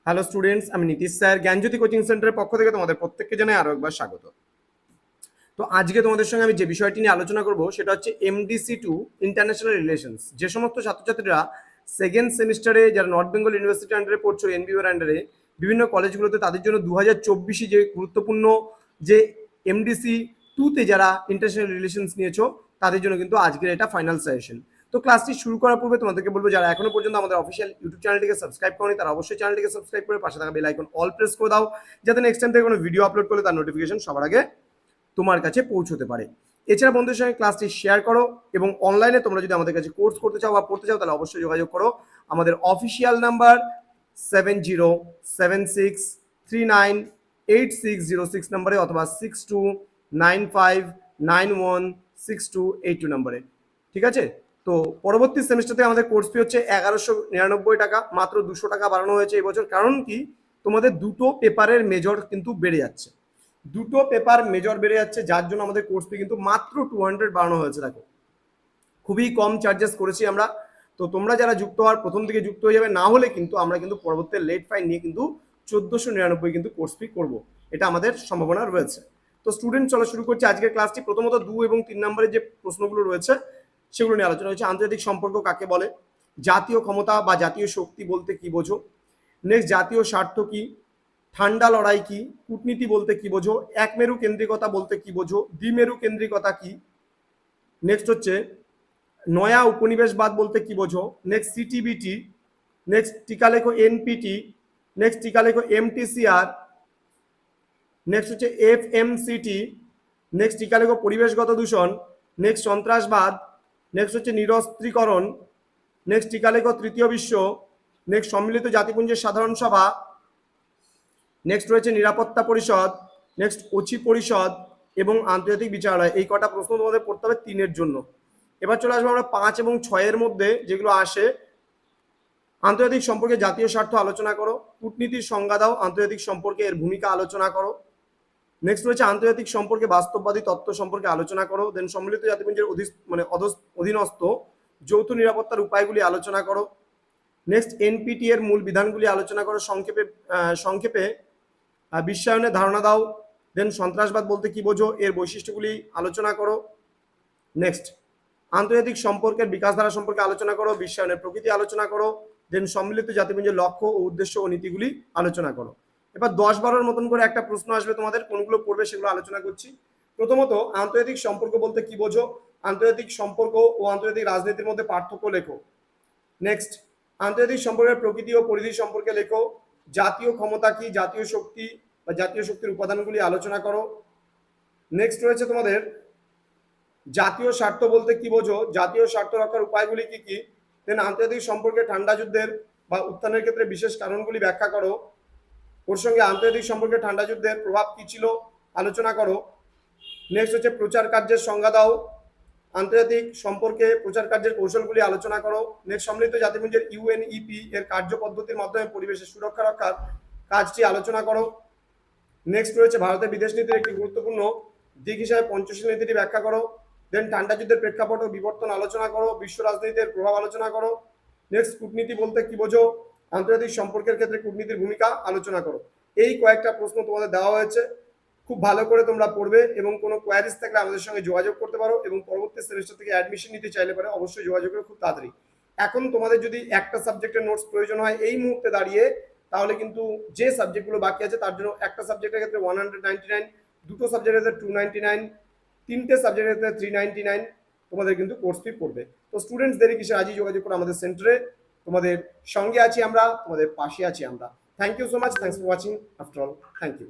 Hello students, আমি Nitish sir জ্ঞানজ্যোতি coaching সেন্টারের পক্ষ থেকে তোমাদের প্রত্যেককে জানাই আরো একবার স্বাগত। তো আজকে তোমাদের সঙ্গে আমি যে বিষয়টি নিয়ে আলোচনা করব সেটা হচ্ছে MDC2 ইন্টারন্যাশনাল রিলেশনস। যে সমস্ত ছাত্রছাত্রীরা সেকেন্ড সেমিস্টারে যারা নর্থ বেঙ্গল ইউনিভার্সিটি আন্ডারে পড়ছো, এনবিওর আন্ডারে বিভিন্ন কলেজগুলোতে, তাদের জন্য 2024 যে গুরুত্বপূর্ণ যে MDC2 যারা ইন্টারন্যাশনাল রিলেশনস নিয়েছো তাদের জন্য কিন্তু আজকের এটা ফাইনাল সাজেশন। তো ক্লাসটি শুরু করার পূর্বে তোমাদেরকে বলবো, যারা এখনো পর্যন্ত আমাদের অফিসিয়াল ইউটিউব চ্যানেলটিকে সাবস্ক্রাইব করনি তারা অবশ্যই চ্যানেলটিকে সাবস্ক্রাইব করে পাশে থাকা বেল আইকন অল প্রেস করে দাও, যাতে নেক্সট টাইম থেকে কোনো ভিডিও আপলোড করলে তার নোটিফিকেশন সবার আগে তোমার কাছে পৌঁছতে পারে। এছাড়া বন্ধুদের সঙ্গে ক্লাসটি শেয়ার করো এবং অনলাইনে তোমরা যদি আমাদের কাছে কোর্স করতে চাও বা পড়তে চাও তাহলে অবশ্যই যোগাযোগ করো। আমাদের অফিসিয়াল নাম্বার 7076398606 নম্বরে অথবা 6295916282 নম্বরে। ঠিক আছে? তো পরবর্তী সেমিস্টারে আমাদের কোর্স ফি হচ্ছে 1199 টাকা, মাত্র 200 টাকা বাড়ানো হয়েছে এবছর। কারণ কি, তোমাদের দুটো পেপারের মেজর কিন্তু বেড়ে যাচ্ছে, দুটো পেপার মেজর বেড়ে যাচ্ছে, যার জন্য আমাদের কোর্স ফি কিন্তু মাত্র 200 বাড়ানো হয়েছে। দেখো, খুবই কম চার্জেস করেছি আমরা। তো তোমরা যারা যুক্ত হওয়ার প্রথম দিকে যুক্ত হয়ে যাবে, না হলে কিন্তু আমরা কিন্তু পরবর্তী লেট ফাইন নিয়ে কিন্তু 1499 কিন্তু কোর্স ফি করবো, এটা আমাদের সম্ভাবনা রয়েছে। তো স্টুডেন্ট, চলো শুরু করছি আজকের ক্লাসটি। প্রথমত 2 এবং 3 নম্বরের যে প্রশ্নগুলো রয়েছে সেগুলো নিয়ে আলোচনা হচ্ছে। আন্তর্জাতিক সম্পর্ক কাকে বলে? জাতীয় ক্ষমতা বা জাতীয় শক্তি বলতে কি বোঝো? নেক্সট, জাতীয় স্বার্থ কি? ঠান্ডা লড়াই কি? কূটনীতি বলতে কি বোঝো? একমেরু কেন্দ্রিকতা বলতে কি বোঝো? দ্বিমেরু কেন্দ্রিকতা কি? নেক্সট হচ্ছে নয়া উপনিবেশবাদ বলতে কি বোঝো? Next, CTBT. নেক্সট, টিকা লেখো এনপিটি। নেক্সট, টিকা লেখো এমটিসিআর। নেক্সট হচ্ছে এফএমসিটি। নেক্সট, টিকা লেখো পরিবেশগত দূষণ। নেক্সট, সন্ত্রাসবাদ। নেক্সট হচ্ছে নিরস্ত্রীকরণ। নেক্সট, টিকা লেখো তৃতীয় বিশ্ব। নেক্সট, সম্মিলিত জাতিপুঞ্জের সাধারণ সভা। নেক্সট রয়েছে নিরাপত্তা পরিষদ। নেক্সট, ওচি পরিষদ এবং আন্তর্জাতিক বিচারালয়। এই কটা প্রশ্ন তোমাদের পড়তে হবে 3-এর জন্য। এবার চলে আসবো আমরা 5 এবং 6-এর মধ্যে যেগুলো আসে। আন্তর্জাতিক সম্পর্কে জাতীয় স্বার্থ আলোচনা করো। কূটনীতির সংজ্ঞা দাও। আন্তর্জাতিক সম্পর্কে এর ভূমিকা আলোচনা করো। নেক্সট রয়েছে আন্তর্জাতিক সম্পর্কে বাস্তববাদী তত্ত্ব সম্পর্কে আলোচনা করো। দেন সম্মিলিত জাতিপুঞ্জের অধীনস্থ যৌথ নিরাপত্তার উপায়গুলি আলোচনা করো। নেক্সট, এনপিটি এর মূল বিধানগুলি আলোচনা করো। সংক্ষেপে বিশ্বায়নের ধারণা দাও। দেন সন্ত্রাসবাদ বলতে কি বোঝো, এর বৈশিষ্ট্যগুলি আলোচনা করো। নেক্সট, আন্তর্জাতিক সম্পর্কের বিকাশধারা সম্পর্কে আলোচনা করো। বিশ্বায়নের প্রকৃতি আলোচনা করো। দেন সম্মিলিত জাতিপুঞ্জের লক্ষ্য ও উদ্দেশ্য ও নীতিগুলি আলোচনা করো। এবার 10-12-এর মতন করে একটা প্রশ্ন আসবে তোমাদের, কোনগুলো পড়বে সেগুলো আলোচনা করছি। প্রথমত, আন্তর্জাতিক সম্পর্ক বলতে কি বোঝো? আন্তর্জাতিক সম্পর্ক ও আন্তর্জাতিক রাজনীতির মধ্যে পার্থক্য লেখো। নেক্সট, আন্তর্জাতিক সম্পর্কের প্রকৃতি ও পরিধি সম্পর্কে লেখো। জাতীয় ক্ষমতা কি? জাতীয় শক্তি বা জাতীয় শক্তির উপাদানগুলি আলোচনা করো। নেক্সট রয়েছে তোমাদের জাতীয় স্বার্থ বলতে কি বোঝো? জাতীয় স্বার্থ রক্ষার উপায়গুলি কি কি? দেন আন্তর্জাতিক সম্পর্কে ঠান্ডা যুদ্ধের বা উত্থানের ক্ষেত্রে বিশেষ কারণগুলি ব্যাখ্যা করো। ওর সঙ্গে আন্তর্জাতিক সম্পর্কে ঠান্ডা যুদ্ধের প্রভাব কি ছিল আলোচনা করো। নেক্সট হচ্ছে প্রচার কার্যের সংজ্ঞা দাও। আন্তর্জাতিক সম্পর্কে প্রচার কার্যের কৌশলগুলি আলোচনা করো। নেক্সট, সম্মিলিত জাতিপুঞ্জের ইউএনইপি এর কার্য পদ্ধতির মাধ্যমে পরিবেশের সুরক্ষা রক্ষার কাজটি আলোচনা করো। নেক্সট রয়েছে ভারতের বিদেশ নীতির একটি গুরুত্বপূর্ণ দিক হিসাবে পঞ্চশীল নীতিটি ব্যাখ্যা করো। দেন ঠান্ডা যুদ্ধের প্রেক্ষাপট ও বিবর্তন আলোচনা করো। বিশ্ব রাজনীতির প্রভাব আলোচনা করো। নেক্সট, কূটনীতি বলতে কি বোঝো? আন্তর্জাতিক সম্পর্কের ক্ষেত্রে কূটনীতির ভূমিকা আলোচনা করো। এই কয়েকটা প্রশ্ন তোমাদের দেওয়া হয়েছে, খুব ভালো করে তোমরা পড়বে এবং কোনো কোয়ারিজ থাকলে আমাদের সঙ্গে যোগাযোগ করতে পারো এবং পরবর্তী সেমিস্টার থেকে অ্যাডমিশন নিতে চাইলে পারে অবশ্যই যোগাযোগ করে খুব তাড়াতাড়ি। এখন তোমাদের যদি একটা সাবজেক্টের নোটস প্রয়োজন হয় এই মুহূর্তে দাঁড়িয়ে, তাহলে কিন্তু যে সাবজেক্টগুলো বাকি আছে তার জন্য একটা সাবজেক্টের ক্ষেত্রে 199, দুটো সাবজেক্টের ক্ষেত্রে 299, তিনটে সাবজেক্টের ক্ষেত্রে 399 তোমাদের কিন্তু কোর্স ফি পড়বে। তো স্টুডেন্টস, দেরি কিসে, আজই যোগাযোগ করো আমাদের সেন্টারে। তোমাদের সঙ্গে আছি আমরা, তোমাদের পাশে আছি আমরা। Thank you so much, thanks for watching after all, thank you.